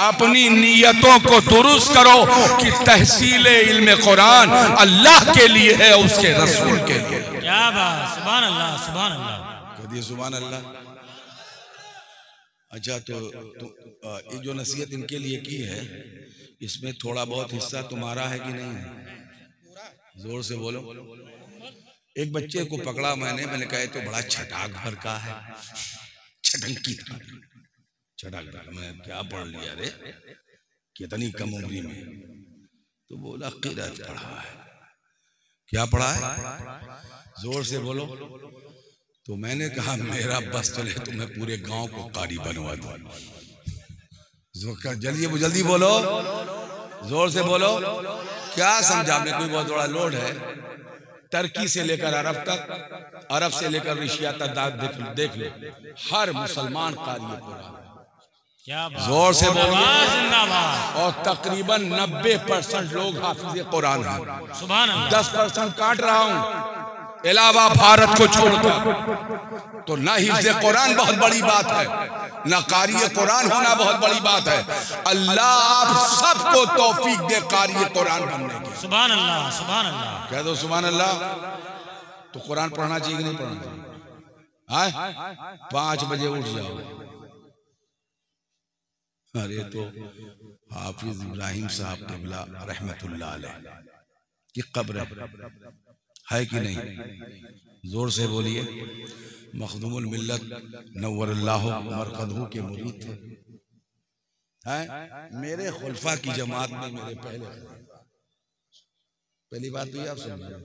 अपनी नीयतों को दुरुस्त करो कि तहसील इल्म कुरान अल्लाह के लिए है, उसके रसूल के लिए। क्या बात, सुभान अल्लाह, सुभान अल्लाह, कहिए सुभान अल्लाह। अच्छा तो ये जो नसीहत इनके लिए की है, इसमें थोड़ा बहुत हिस्सा तुम्हारा है कि नहीं है? जोर से बोलो। एक बच्चे को पकड़ा मैंने कहा तो बड़ा छटाक भर का है, छटंकी था, छटाक भर। मैं क्या पढ़ लिया रे, कितनी कम उम्री में? तो बोला क़िरात पढ़ा है। क्या पढ़ा है? जोर से बोलो। तो मैंने कहा मेरा बस चले तो मैं पूरे गांव को कारी बनवा दूं। जल्दी जल्दी बोलो, जोर से बोलो। क्या समझा? में कोई बहुत बड़ा लोड है, टर्की से लेकर अरब तक, अरब से लेकर एशिया तक देख लो, हर मुसलमान कारी कुरान। जोर से बोलो। और तकरीबन 90% लोग हाफिज़ कुरान हैं। सुभान अल्लाह। 10% काट रहा हूं इलावा भारत को छोड़कर। तो ना हिफ्ज़ कुरान बहुत बड़ी बात है, ना कारी कुरान होना बहुत बड़ी बात है। अल्लाह आप सबको तौफीक दे कारी कुरान बनने की। सुभान अल्लाह, सुभान अल्लाह। कह दो सुभान अल्लाह। तो कुरान पढ़ना चाहिए कि नहीं पढ़ना चाहिए? 5 बजे उठ जाओ। अरे तो हाफिज इब्राहिम साहब क़िबला रहमतुल्लाह अलैह की कब्र है कि नहीं? जोर से बोलिए। मखदूमुल मिल्लत नव्वरल्लाहु मरकदहू के मुरीद थे, हैं? मेरे खुलफा की जमात में मेरे पहली बात तो ये आप समझिए,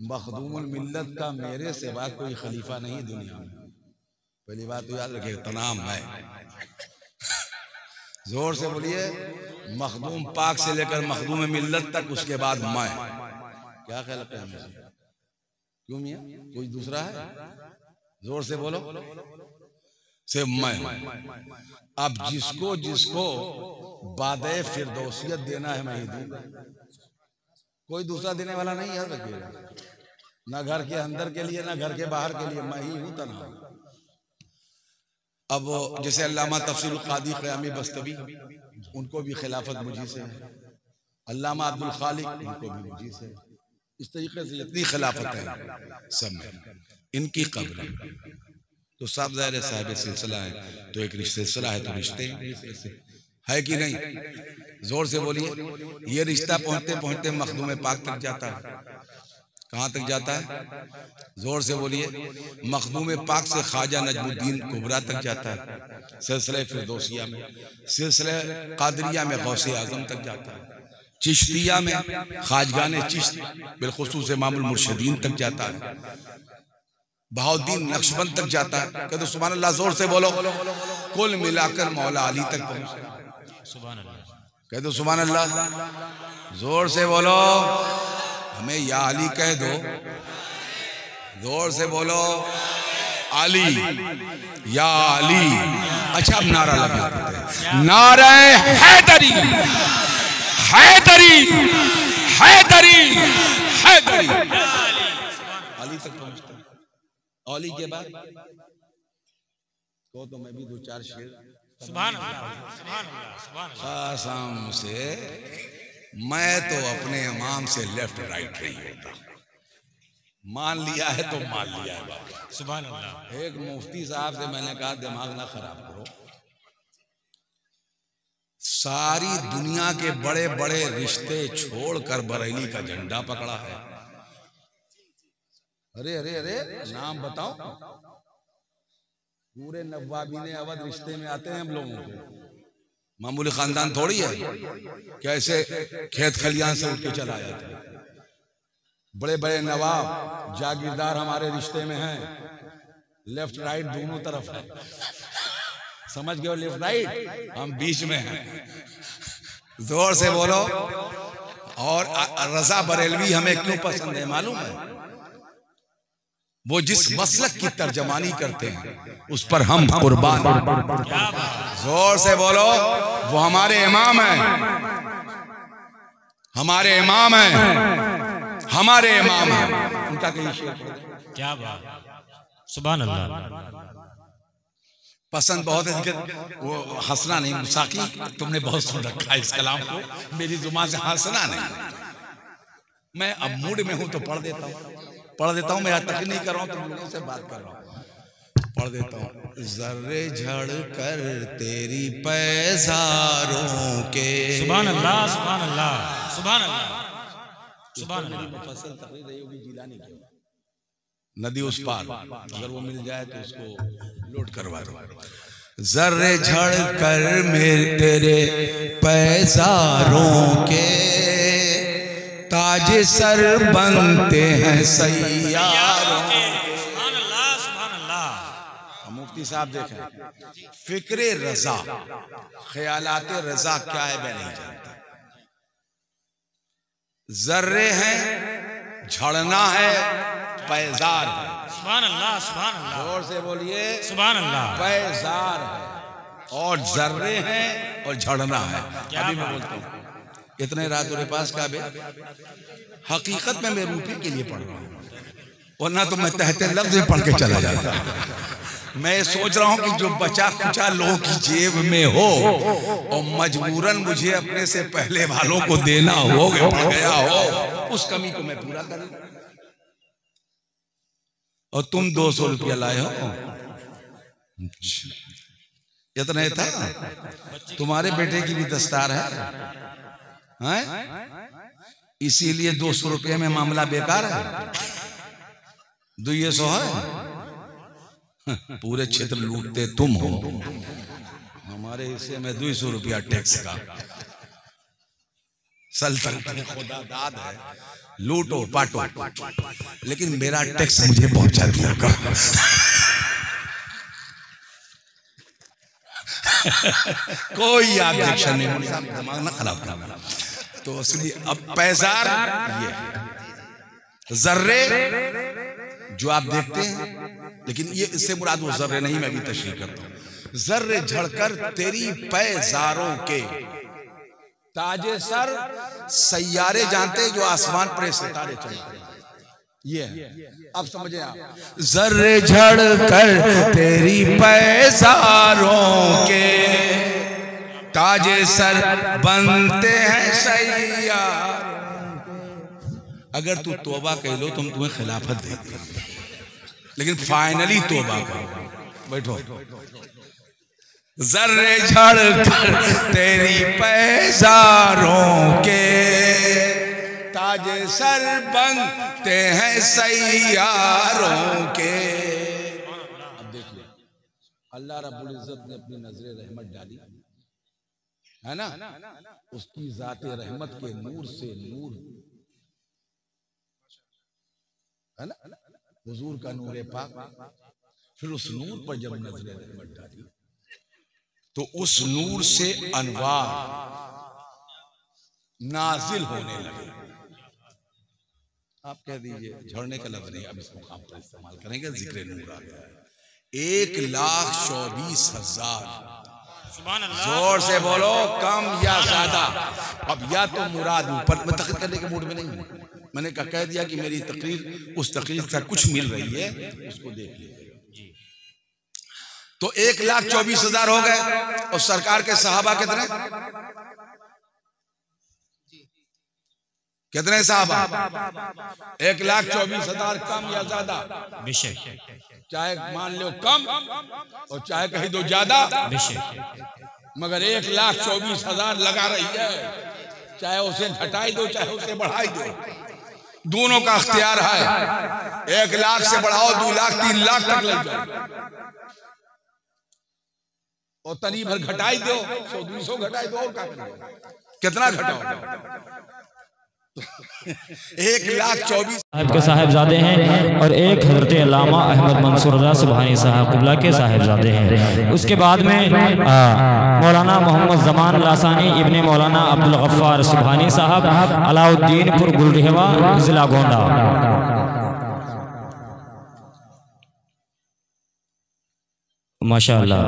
मखदूमुल मिल्लत का मेरे सिवा कोई खलीफा नहीं दुनिया में। पहली बात तो याद रखिए, तनाम है। जोर से बोलिए। मखदूम पाक से लेकर मखदूम मिल्लत तक, उसके बाद मैं। क्या ख्याल है? क्यों मियां, कोई दूसरा है? जोर से बोलो। से मैं। अब जिसको जिसको बादे फिरदौसियत देना है मैं ही दूंगा, कोई दूसरा देने वाला नहीं। याद रखिएगा, ना घर के अंदर के लिए ना घर के बाहर के लिए, मैं ही हूं तन्हा। अब जैसे अल्लामा तफसीर क़ादी क़यामी बस्तवी, उनको भी खिलाफत मुझी से है। अल्लामा अब्दुल खालिक, उनको भी मुझी से है। इस तरीके से जितनी खिलाफत है सब में इनकी कब्र। तो सब ज़ाहिर साहिब सिलसिला है, तो एक सिलसिला है तो रिश्ते है कि नहीं? जोर से बोलिए। ये रिश्ता पहुंचते पहुंचते मखदूम पाक तक जाता है। कहाँ तक जाता है? जोर से बोलिए। मखदूम पाक से ख्वाजा नजमुद्दीन कुबरा तक जाता है, सिलसिले फिरदौसिया में। सिलसिले कादरिया में गौसे आजम तक जाता है। चिश्तिया में ख्वाजगान चिश्त बिलखुसूस इमामुल मुर्शिदीन तक जाता है। बहाउद्दीन नक्शबंद तक जाता है। कहते तो सुभान अल्लाह। जोर से बोलो। कुल मिलाकर मौला अली तक पहुंचे। सुभान अल्लाह। कहते तो सुभान अल्लाह। जोर से बोलो। हमें या अली कह दो। जोर से बोलो। अली, या अली। अच्छा अब नारा लगा देते हैं। नारे हैदरी, हैदरी, हैदरी, हैदरी। अली तक पहुंचता है। अली के बाद तो मैं भी 2-4 शेर। सुभान अल्लाह, सुभान अल्लाह, सुभान अल्लाह। कसम से मैं तो अपने इमाम से लेफ्ट राइट नहीं होता। मान लिया है तो मान लिया है बाबा। सुभान अल्लाह। एक मुफ्ती साहब से मैंने कहा दिमाग ना खराब करो। सारी दुनिया के बड़े बड़े रिश्ते छोड़कर बरेली का झंडा पकड़ा है। अरे अरे अरे नाम बताओ। पूरे नवाबीने अवध रिश्ते में आते हैं हम लोगों को। मामूली खानदान थोड़ी है, कैसे खेत खलियान से उठ के चला जाता है। बड़े बड़े नवाब जागीरदार हमारे रिश्ते में हैं। लेफ्ट राइट दोनों तरफ है। समझ गए? लेफ्ट राइट, हम बीच में हैं। जोर से बोलो। और रजा बरेलवी हमें क्यों पसंद है मालूम है? वो जिस मसलक की तर्जमानी करते हैं उस पर हम कुर्बान। जोर से बोलो। वो हमारे इमाम हैं, हमारे इमाम हैं, हमारे इमाम हैं। उनका कहीं शेर। क्या बात। सुभान अल्लाह। पसंद बहुत है। वो हंसना नहीं मुसाकी, तुमने बहुत सुन रखा है इस कलाम को, मेरी जुबान से हंसना नहीं। मैं अब मूड में हूं तो पढ़ देता हूं, मैं तक नहीं कर रहा हूं, तुम लोगों से बात कर रहा हूं, पढ़ देता हूं। जर्रे झड़ कर तेरी पैजारों के, सुभान अल्लाह, सुभान अल्लाह, सुभान अल्लाह, सुभान अल्लाह। मुफस्सल तकरीर रही होगी जिलानी की, नदी उस पार, अगर वो मिल जाए तो उसको लोड करवा दो। जर्रे झड़ कर मेरे तेरे पैजारों के, ताजे सर बनते हैं सैयारों के। सुभान अल्लाह, सुभान अल्लाह। मुफ्ती साहब देखें, फिक्रे रजा, ख्यालाते रजा क्या है मैं नहीं जानता। जर्रे हैं, झड़ना है, पैजार है। सुभान अल्लाह, सुभान अल्लाह, जोर से बोलिए सुभान अल्लाह। पैजार है और जर्रे हैं और झड़ना है। अभी मैं बोलता हूँ, इतने रात मेरे पास काबे, हकीकत में मैं रूपी के लिए पढ़ रहा हूँ, वरना तो मैं तहते लफ्ज़ में पढ़ के चला जाता। मैं सोच रहा हूँ कि जो बचा खुचा लोगों की जेब में हो और मजबूरन मुझे अपने से पहले वालों को देना हो गया हो, उस कमी को मैं पूरा करूँ। और तुम 200 रुपया लाए हो, इतना था। तुम्हारे बेटे की भी दस्तार है, इसीलिए 200 रुपये में मामला बेकार है। 200 है, पूरे क्षेत्र लूटते तुम हो, हमारे हिस्से में 200 रुपया टैक्स का। सल्तनत खुदा दाद है, लूटो पाटो, लेकिन मेरा टैक्स मुझे पहुंचा दिया कर। कोई ऑब्जेक्शन नहीं, दिमाग ना खराब करना। तो इसलिए अब पैजार ये जर्रे जो आप देखते हैं, लेकिन ये इससे मुराद वो जर्रे नहीं, मैं भी तशरीह करता हूं। जर्रे झड़कर तेरी पैजारों के, ताजे सर सैयारे जानते जो आसमान पर सितारे चलते हैं, ये अब समझे आप। जर्रे झड़कर तेरी पैजारों के, ताजे सर बनते हैं सैयारों। अगर तू तौबा कह लो तुम तुम्हें खिलाफत देते, लेकिन फाइनली तौबा करो। बैठो। जर्रे झड़कर तेरी पैजारों के, ताजे सर बनते हैं सैयारों के। अब देखिए, अल्लाह रब्बुल इज्जत ने अपनी नजरे रहमत डाली है ना, उसकी जाते रहमत के नूर से नूर है ना, हुजूर का नूर पाक। फिर उस नूर पर जब नजरे रहमत डाली तो उस नूर से अनवार नाजिल होने लगे। आप कह दीजिए, झड़ने का लफ्ज़ नहीं, अब इस मुकाम पर इस्तेमाल करेंगे, जिक्र नूर आ गया है। 1,24,000। जोर से बोलो, कम या ज्यादा। अब या तो मुराद ऊपर, मैं तकरीर करने के मूड में नहीं हूं, मैंने कह दिया कि मेरी तकरीर उस तकरीर से कुछ मिल रही है, उसको देख लीजिए। तो 1,24,000 हो गए। और सरकार के सहाबा कितने कितने साहबा? 1,24,000। कम या ज्यादा? चाहे मान लो कम और चाहे कहीं दो ज्यादा, मगर 1,24,000 लगा रही है। चाहे उसे घटाई दो चाहे उसे बढ़ाई दो, दोनों का अख्तियार है। 1 लाख से बढ़ाओ 2 लाख 3 लाख तक लग जाए, और तनी भर घटाई दो, 100-200 घटाई दो, और क्या करोगे? कितना घटाओ? 1,24,000 साहब के साहिबजादे हैं और एक हजरत अल्लामा अहमद मंसूर रज़ा सुभानी साहब क़िबला के साहिबजादे हैं। उसके बाद में मौलाना मोहम्मद ज़मान लासानी इब्ने मौलाना अब्दुल गफ्फार सुभानी साहब, अलाउद्दीनपुर गुलरेहवा, जिला गोंडा। माशाअल्लाह।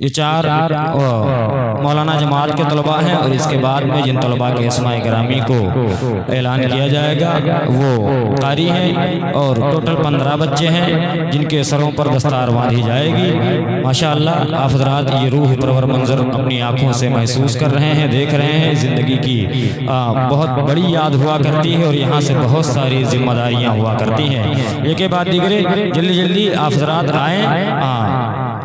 ये 4 मौलाना जमात के तलबा हैं और इसके बाद में जिन तलबा के अस्माए गिरामी को ऐलान किया जाएगा वो कारी हैं और टोटल 15 बच्चे हैं जिनके सरों पर दस्तार बांधी जाएगी। माशाअल्लाह आप हज़रात ये रूह परवर मंजर अपनी आँखों से महसूस कर रहे हैं, देख रहे हैं। ज़िंदगी की बहुत बड़ी याद हुआ करती है और यहाँ से बहुत सारी जिम्मेदारियाँ हुआ करती हैं। एक के बाद दीगरे जल्दी जल्दी आप हज़रात आएँ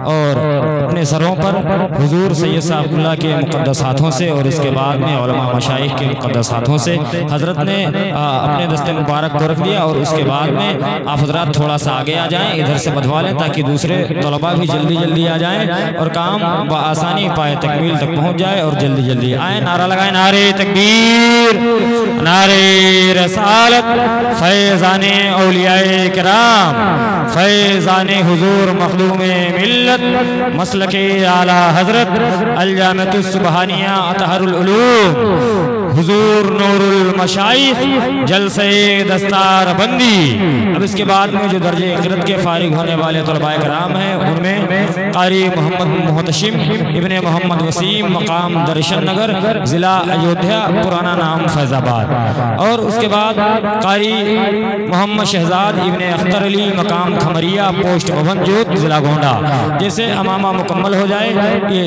और अपने सरों पर हुजूर सैयद साहबुल्लाह के मुक़द्दस हाथों से और इसके बाद में उलमा मशाइख के मुक़द्दस हाथों से हज़रत ने अपने दस्ते मुबारक को रख दिया और उसके बाद में आप हज़रात थोड़ा सा आगे आ जाएं, इधर से बधवा लें ताकि दूसरे तलबा भी जल्दी जल्दी आ जाएं और काम बआसानी पाए तकमील तक पहुँच जाए और जल्दी जल्दी आए। नारा लगाएं, नारे तकबीर, नारे रसालत, फैज़ाने औलियाए किराम, फैज़ाने हुजूर मखदूमे मिल्लत, मसलके आला हजरत अल-जामिअतुस सुबहानिया अतहरुल उलूम, हुजूर नूरुल मशाइख, जलसे दस्तार बंदी। अब इसके बाद में जो दर्जे इक़रत के फारिग होने वाले तलबाए कराम हैं उनमें कारी मोहम्मद मुहतशिम इब्ने मोहम्मद वसीम, मकाम दर्शन नगर, ज़िला अयोध्या, पुराना नाम फैज़ाबाद। और उसके बाद कारी मोहम्मद शहजाद इब्ने अख्तर अली, मकाम खमरिया, पोस्ट भवन जोत, ज़िला गोंडा। जैसे अमामा मुकम्मल हो जाए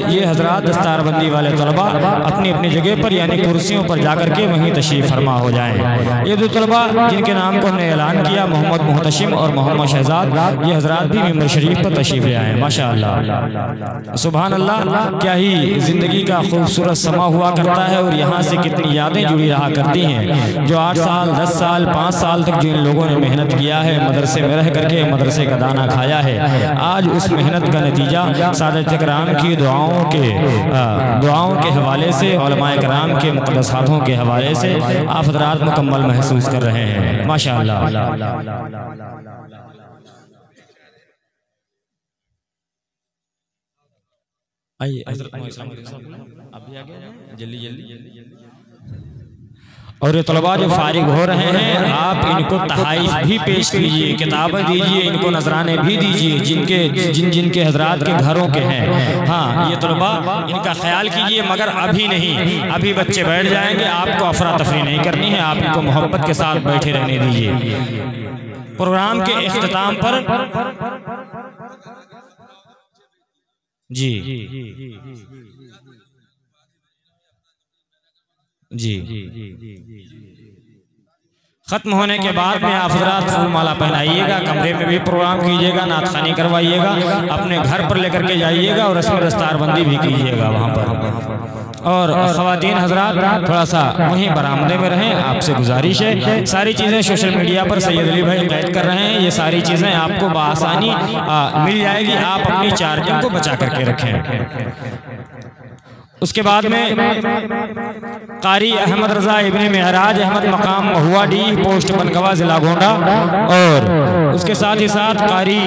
ये हजरात दस्तारबंदी वाले तलबा अपनी अपनी जगह पर यानी कुर्सियों पर जाकर के वहीं तशरीफ फरमा हो जाएं। ये 2 तलबा जिनके नाम को हमने ऐलान किया, मोहम्मद मुहतशिम और मोहम्मद शहजाद, ये हजरात भी मिंबर शरीफ पर तशरीफ ले आए। माशाअल्लाह, सुभान अल्लाह, क्या ही ज़िंदगी का खूबसूरत समा हुआ करता है और यहाँ से कितनी यादें जुड़ी रहा करती हैं। जो 8 साल 10 साल 5 साल तक जो इन लोगों ने मेहनत किया है, मदरसे में रह करके मदरसे का दाना खाया है, आज उस मेहनत का नतीजा सादत कराम की दुआओं के हवाले से, उलमाए कराम के मुक़द्दस हाथों के हवाले से आप हज़रात मुकम्मल महसूस कर रहे हैं। माशाअल्लाह। आइए आप भी आगे जल्दी जल्दी। और ये तलबा जो फारिग हो रहे हैं आप इनको तहाइफ भी पेश कीजिए, किताबें दीजिए, इनको नजराने भी दीजिए जिनके हजरात के घरों के हैं। हाँ, ये तलबा इनका ख्याल कीजिए, मगर अभी नहीं, अभी बच्चे बैठ जाएंगे, आपको अफरा तफरी नहीं करनी है, आप इनको मोहब्बत के साथ बैठे रहने दीजिए। प्रोग्राम के इख्तिताम पर जी खत्म होने के बाद में आप हज़रात फूल माला पहनाइएगा, कमरे में भी प्रोग्राम कीजिएगा, नातखानी करवाइएगा, अपने घर पर लेकर के जाइएगा और रस्म दस्तारबंदी भी कीजिएगा वहाँ पर। और ख़वातीन हज़रात थोड़ा सा वहीं बरामदे में रहें, आपसे गुजारिश है। सारी चीज़ें सोशल मीडिया पर सैयद अली भाई कैद कर रहे हैं, ये सारी चीज़ें आपको बआसानी मिल जाएगी, आप अपनी चार्जिंग को बचा करके रखें। उसके बाद में कारी अहमद रजा इब्ने मेहराज अहमद, मकाम महुआ डी, पोस्ट बनगवा, जिला गोंडा। और उसके साथ ही साथ कारी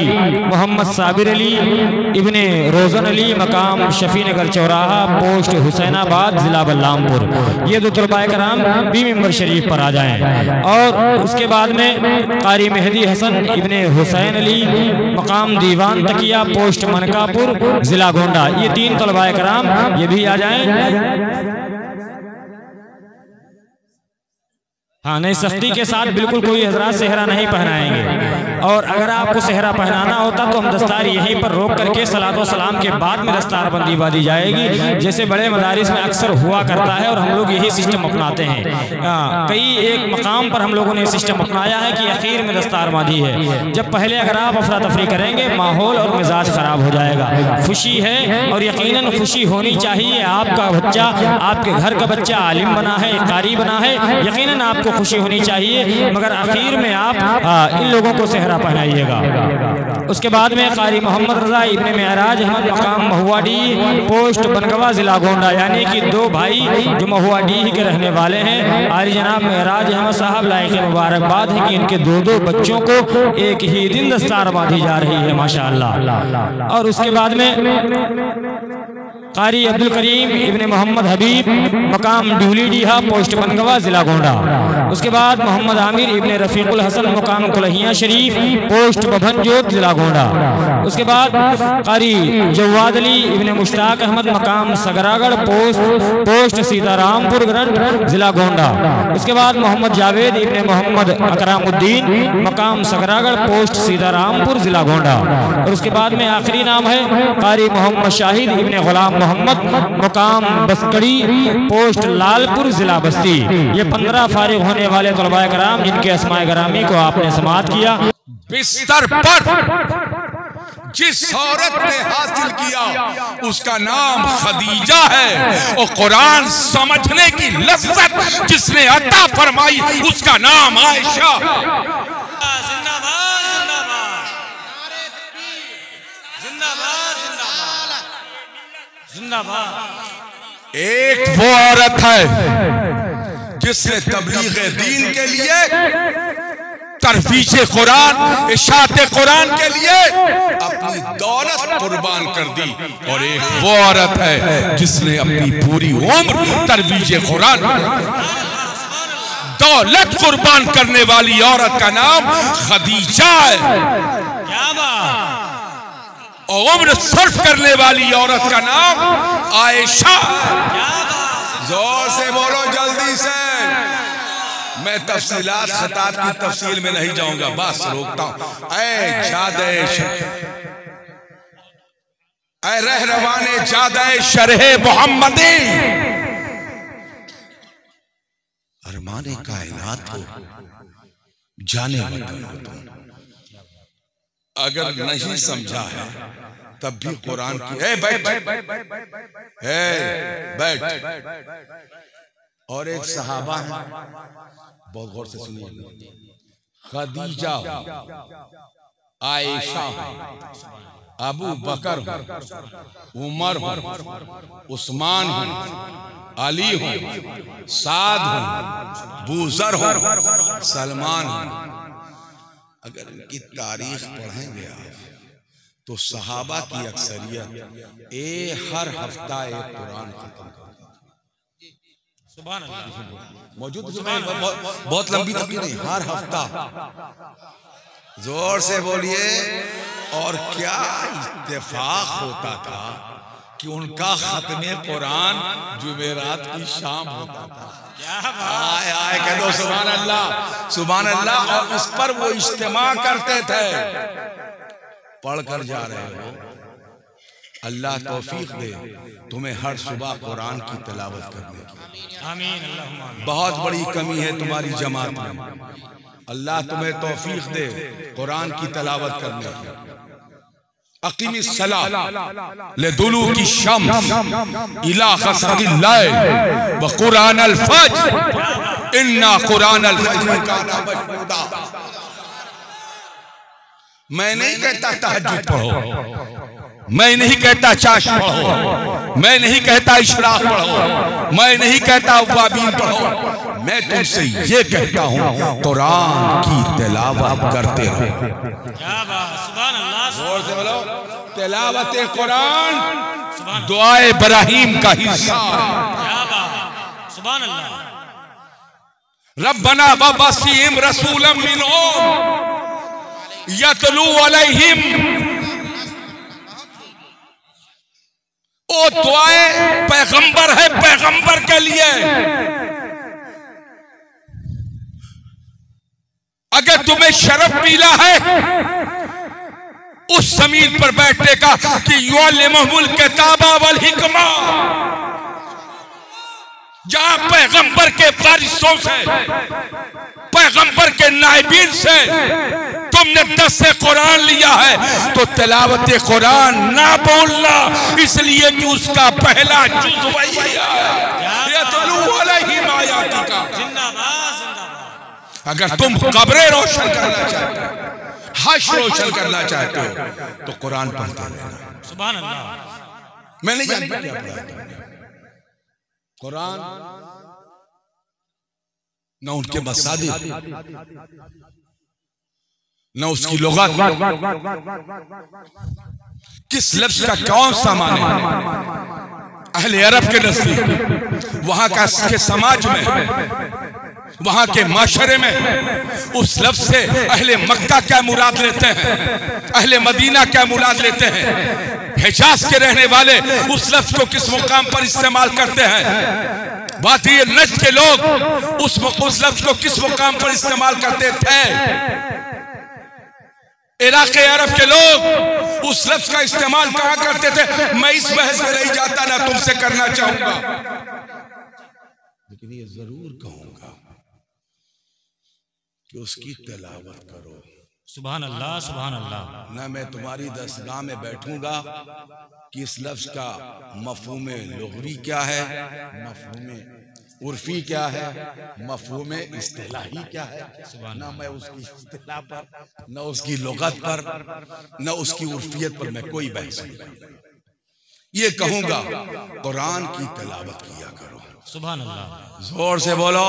मोहम्मद साबिर अली इब्ने रोज़न अली, मकाम शफी नगर चौराहा, पोस्ट हुसैनाबाद, जिला बल्लामपुर। ये 2 तलबाए कराम भी मिंबर शरीफ पर आ जाएं। और उसके बाद में कारी मेहदी हसन इब्ने हुसैन अली, मकाम दीवान तकिया, पोस्ट मनकापुर, जिला गोंडा। ये 3 तलबाए कराम ये भी आ जाएं। हाँ, नहीं, सख्ती के साथ बिल्कुल कोई हजरात सेहरा नहीं पहनाएंगे। और अगर आपको सेहरा पहनाना होता तो हम दस्तार यहीं पर रोक करके सलात व सलाम के बाद में दस्तार बंदी बांधी जाएगी, जैसे बड़े मदारिस में अक्सर हुआ करता है और हम लोग यही सिस्टम अपनाते हैं। कई एक मकाम पर हम लोगों ने सिस्टम अपनाया है कि आखिर में दस्तार बांधी है। जब पहले अगर आप अफरा तफरी करेंगे माहौल और मिजाज खराब हो जाएगा। खुशी है और यकीनन खुशी होनी चाहिए। आपका बच्चा, आपके घर का बच्चा आलिम बना है, कारी बना है, यकीनन आपको खुशी होनी चाहिए, मगर आखिर में आप इन लोगों को सेहरा पहनाइएगा। उसके बाद में कारी मोहम्मद रजा इब्ने मेहराज अहमद, मकाम महुआडी, पोस्ट बनगवा, जिला गोंडा। यानी कि 2 भाई जो महुआडी के रहने वाले हैं। आली जनाब मेहराज अहमद साहब लायक मुबारकबाद है कि इनके 2 बच्चों को एक ही दिन दस्तार बांधी जा रही है, माशाअल्लाह। और उसके बाद में कारी अब्दुल करीम इब्ने मोहम्मद हबीब, मकाम डूली डीहा, पोस्ट बनगवा, जिला गोंडा। उसके बाद मोहम्मद आमिर इब्ने रफीकुल हसन, मकाम कुलहिया शरीफ, पोस्ट बभन जोत, जिला गोंडा। उसके बाद कारी जवाद अली इब्ने मुश्ताक अहमद मकाम सगरागढ़ पोस्ट सीतारामपुर ग्रंथ जिला गोंडा। उसके बाद मोहम्मद जावेद इब्ने मोहम्मद अकरामुद्दीन मकाम सगरागढ़ पोस्ट सीतारामपुर जिला गोंडा। और उसके बाद में आखिरी नाम है कारी मोहम्मद शाहिद इब्ने गुलाम मोहम्मद मकाम बसकड़ी पोस्ट लालपुर जिला बस्ती। ये 15 फारिग होने वाले तलबाए कराम जिनके अस्माए गरामी को आपने समाअत किया। बिस्तर पर जिस औरत ने हासिल किया उसका नाम खदीजा है, और कुरान समझने की लज्जत जिसने अता फरमाई उसका नाम आयशा। एक वो औरत है जिसने तबलीग दीन के लिए, तरफीज कुरान, इशात कुरान के लिए अपनी दौलत कुर्बान कर दी, और एक वो औरत है जिसने अपनी पूरी उम्र तरफीज कुरान, दौलत कुर्बान करने वाली औरत का नाम खदीजा है। क्या बात। और उम्र सर्फ करने वाली औरत का नाम आयशा। जोर से बोलो, जल्दी से। मैं तफसीलात खताब की तफसील में नहीं जाऊंगा, बस रोकता हूं। ऐ जादे ऐ रहरवाने जादे शरहे मोहम्मदी, अरमाने कायनात हो, जाने वतन। अगर नहीं समझा है तब भी कुरान की बैठ। और एक सहाबा है, बहुत गौर से सुनिए, खदीजा, आयशा, अबू बकर, उमर, उस्मान, अली, साद, बूजर, सलमान। अगर इनकी तारीख पढ़ेंगे आप तो सहाबा की अक्सरियत हर हफ्ता एक कुरान खत्म करता। सुभान अल्लाह। मौजूद बहुत लंबी तक नहीं, हर हफ्ता। जोर से बोलिए। और क्या इत्तेफाक होता था कि उनका खत्मे कुरान जुमेरात की शाम होता था। आए आए कह दो सुभान अल्लाह, सुभान अल्लाह। और उस पर वो इज्तिमा करते थे। पढ़ कर जा रहे हो, अल्लाह तौफीक दे तुम्हें हर सुबह कुरान की तिलावत करने की। आमीन। बहुत बड़ी कमी है तुम्हारी जमात में, अल्लाह तुम्हें तौफीक दे कुरान की तिलावत करने की। अकीमिस सलाह लिदुलूकी शम्स इला ग़सक़िल लैल व कुरानल फज्र इन्ना कुरानल फज्र काना मशहूदा। मैं नहीं कहता तहज्जुद पढ़ो, मैं नहीं कहता चाश पढ़ो, मैं नहीं कहता इशराक पढ़ो, मैं नहीं कहता अवाबीन पढ़ो। मैं तुमसे ये कहता हूँ कुरान की तिलावत करते रहो। क्या बात, सुभान अल्लाह। जोर से बोलो, तिलावत कुरान दुआए इब्राहीम का हिस्सा। क्या बात, सुभान अल्लाह। रब्बना वबअसिम रसूलन मिनहुम यतलू अलैहिम। ओ दुआए पैगंबर है, पैगंबर के लिए। अगर तुम्हें शरफ मिला है उस जमीन पर बैठने का कि युअल्लिमुहुल किताबा वल हिकमा, जहां पैगंबर के वारिसों से, पैगंबर के नाइबीन से तुमने दस्ते कुरान लिया है, तो तिलावत कुरान ना बोलना, इसलिए कि उसका पहला जुज़ वही है। यतलू अलैहिम आयातिका। अगर तुम कब्रें रोशन करना चाहते हो, हश्र रोशन करना चाहते हो, तो कुरान पढ़ते रहना। सुभान अल्लाह। मैं नहीं जानता क्या पढ़ा कुरान, न उनके मसादिर, न उसकी लुगत, किस लफ्ज का कौन सा माने। अहले अरब के नजदीक, वहां का के समाज में वहां के माशरे में उस लफ्ज से अहले मक्का क्या मुराद लेते हैं, अहले मदीना क्या मुराद लेते हैं, हिजाज के रहने वाले उस लफ्ज को किस मुकाम पर इस्तेमाल करते हैं, वादी नज्द के लोग उस लफ्ज को किस मुकाम पर इस्तेमाल करते थे, इराक़ अरब के लोग उस लफ्ज का इस्तेमाल कहां करते थे। मैं इस बहस में नहीं जाता, ना तुमसे करना चाहूंगा, लेकिन ये जरूर कहूंगा कि उसकी तिलावत करो। सुभान अल्लाह, सुभान अल्लाह। ना मैं तुम्हारी दस्तगाह में बैठूंगा कि इस लफ्ज का मफ़हूम लुग़वी क्या है, मफ़हूम उर्फी क्या है, मफ़हूम इस्तिलाही क्या है, ना मैं उसकी इस्तिलाह पर, ना उसकी लुग़त पर, ना उसकी उर्फियत पर मैं कोई बहस नहीं करूंगा। ये कहूंगा कुरान की तिलावत किया करो। सुभान अल्लाह। जोर से बोलो।